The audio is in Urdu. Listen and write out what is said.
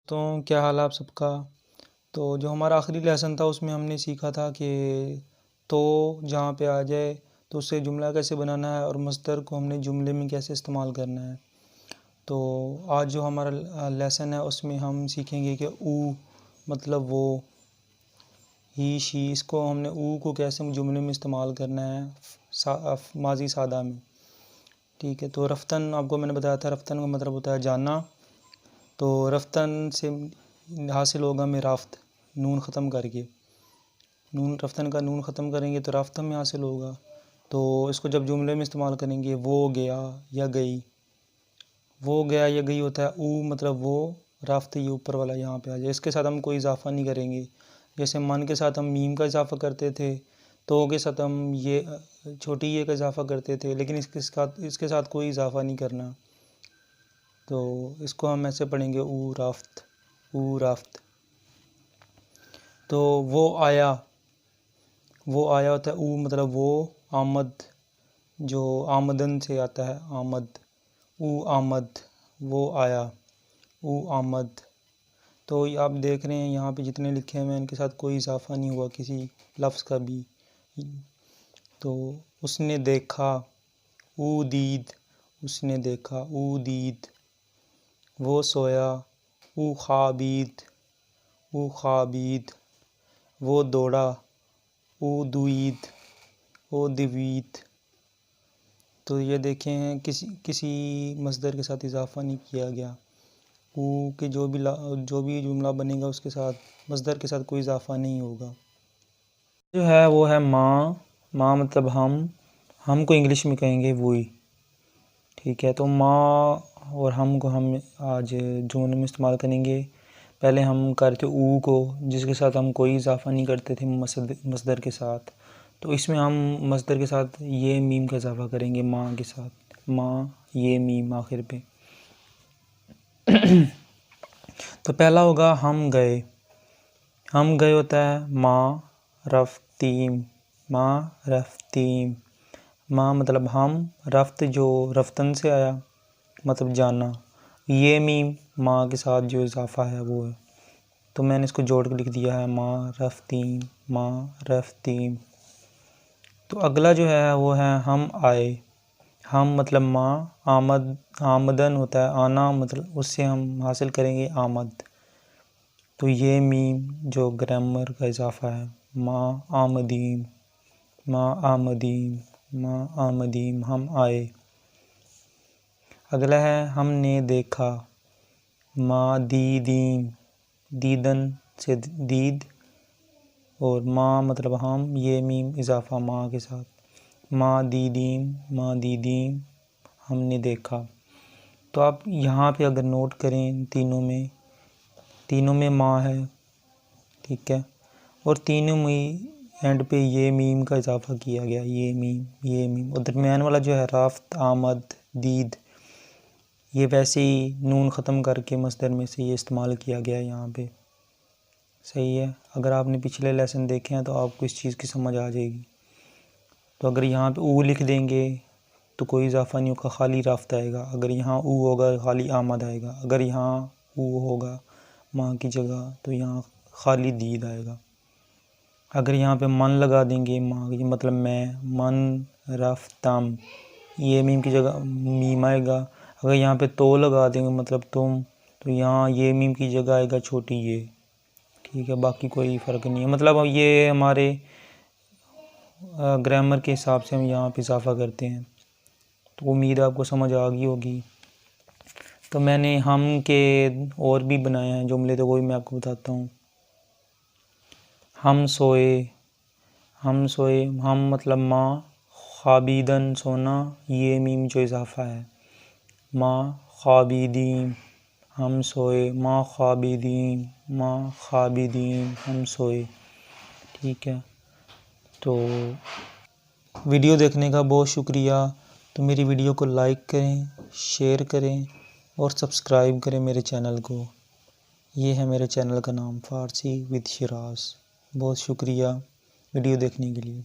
تو کیا حال ہے آپ سب کا؟ تو جو ہمارا آخری لیسن تھا اس میں ہم نے سیکھا تھا کہ تو جہاں پہ آ جائے تو اس سے جملہ کیسے بنانا ہے اور مصدر کو ہم نے جملے میں کیسے استعمال کرنا ہے۔ تو آج جو ہمارا لیسن ہے اس میں ہم سیکھیں گے کہ او مطلب وہ، ہی شی، اس کو ہم نے او کو کیسے جملے میں استعمال کرنا ہے ماضی سادہ میں۔ ٹھیک ہے، تو رفتن آپ کو میں نے بتایا تھا، رفتن کا مطلب ہوتا ہے جانا۔ تو رفتن سے حاصل ہوگا میں رافت، نون ختم کر کے، رفتن کا نون ختم کریں گے تو رافت میں حاصل ہوگا۔ تو اس کو جب جملے میں استعمال کریں گے، وہ گیا یا گئی، وہ گیا یا گئی ہوتا ہے او مطلب وہ، رافت یہ اوپر والا یہاں پہ آ جائے، اس کے ساتھ ہم کوئی اضافہ نہیں کریں گے۔ جیسے من کے ساتھ ہم میم کا اضافہ کرتے تھے، تو کے ساتھ ہم یہ چھوٹی یہ کا اضافہ کرتے تھے، لیکن اس کے ساتھ کوئی اضافہ نہیں کرنا۔ تو اس کو ہم ایسے پڑھیں گے او رافت، او رافت۔ تو وہ آیا ہوتا ہے او مطلب وہ، آمد جو آمدن سے آتا ہے، آمد، او آمد، وہ آیا، او آمد۔ تو آپ دیکھ رہے ہیں یہاں پہ جتنے لکھے ہیں ان کے ساتھ کوئی اضافہ نہیں ہوا کسی لفظ کا بھی۔ تو اس نے دیکھا، او دید، اس نے دیکھا، او دید۔ وہ سویا، او خوابید، او خوابید۔ وہ دوڑا، او دوید، او دوید۔ تو یہ دیکھیں کسی مصدر کے ساتھ اضافہ نہیں کیا گیا۔ او کے جو بھی جملہ بنے گا اس کے ساتھ مصدر کے ساتھ کوئی اضافہ نہیں ہوگا۔ جو ہے وہ ہے ماں مطلب ہم کو انگلش میں کہیں گے وہی۔ ٹھیک ہے، تو ماں اور ہم کو ہم آج جملے میں استعمال کریں گے۔ پہلے ہم کرتے او کو، جس کے ساتھ ہم کوئی اضافہ نہیں کرتے تھے مصدر کے ساتھ، تو اس میں ہم مصدر کے ساتھ یہ میم کا اضافہ کریں گے، ماں کے ساتھ، ماں یہ میم آخر پہ۔ تو پہلا ہوگا ہم گئے ہوتا ہے ماں رفتیم، ماں رفتیم۔ ماں مطلب ہم، رفت جو رفتن سے آیا مطلب جانا، یہ میم ماں کے ساتھ جو اضافہ ہے وہ ہے، تو میں نے اس کو جوڑ کے لکھ دیا ہے ماں رفتیم، ماں رفتیم۔ تو اگلا جو ہے وہ ہے ہم آئے، ہم مطلب ماں، آمدن ہوتا ہے آنا، مطلب اس سے ہم حاصل کریں گے آمد، تو یہ میم جو گرامر کا اضافہ ہے، ماں آمدیم، ماں آمدیم، ماں آمدیم، ہم آئے۔ اگلا ہے ہم نے دیکھا، ماں دیدیم، دیدن سے دید، اور ماں مطلب ہم، یہ میم اضافہ ماں کے ساتھ، ماں دیدیم، ماں دیدیم، ہم نے دیکھا۔ تو آپ یہاں پہ اگر نوٹ کریں تینوں میں ماں ہے، ٹھیک ہے، اور تینوں میں اینڈ پہ یہ میم کا اضافہ کیا گیا، یہ میم، اور درمیان والا جو ہے رافت، آمد، دید، یہ ویسے ہی نون ختم کر کے مصدر میں سے یہ استعمال کیا گیا یہاں پہ۔ صحیح ہے، اگر آپ نے پچھلے لیسن دیکھے ہیں تو آپ کو اس چیز کی سمجھ آ جائے گی۔ تو اگر یہاں پہ او لکھ دیں گے تو کوئی اضافہ نہیں ہوگا، خالی رافت آئے گا۔ اگر یہاں او ہوگا خالی آمد آئے گا۔ اگر یہاں او ہوگا ماں کی جگہ تو یہاں خالی دید آئے گا۔ اگر یہاں پہ من لگا دیں گے ماں کی مطلب میں، من رفتم، یہ میم کی جگہ میم آئے گا۔ اگر یہاں پہ تو لگا دیں گے مطلب تم، تو یہاں یہ میم کی جگہ آئے گا چھوٹی یہ۔ ٹھیک ہے، باقی کوئی فرق نہیں ہے، مطلب یہ ہمارے گرامر کے حساب سے ہم یہاں پہ اضافہ کرتے ہیں۔ تو امید ہے آپ کو سمجھ آ گئی ہوگی۔ تو میں نے ہم کے اور بھی بنائے ہیں جملے، تو وہی میں آپ کو بتاتا ہوں۔ ہم سوئے، ہم مطلب ماں، خوابیدن سونا، یہ میم جو اضافہ ہے، ماں خوابیدیم، ہم سوئے، ماں خوابیدیم، ماں خوابیدیم، ہم سوئے۔ ٹھیک ہے، تو ویڈیو دیکھنے کا بہت شکریہ۔ تو میری ویڈیو کو لائک کریں، شیئر کریں اور سبسکرائب کریں میرے چینل کو۔ یہ ہے میرے چینل کا نام، فارسی وتھ شراز۔ بہت شکریہ ویڈیو دیکھنے کے لیے۔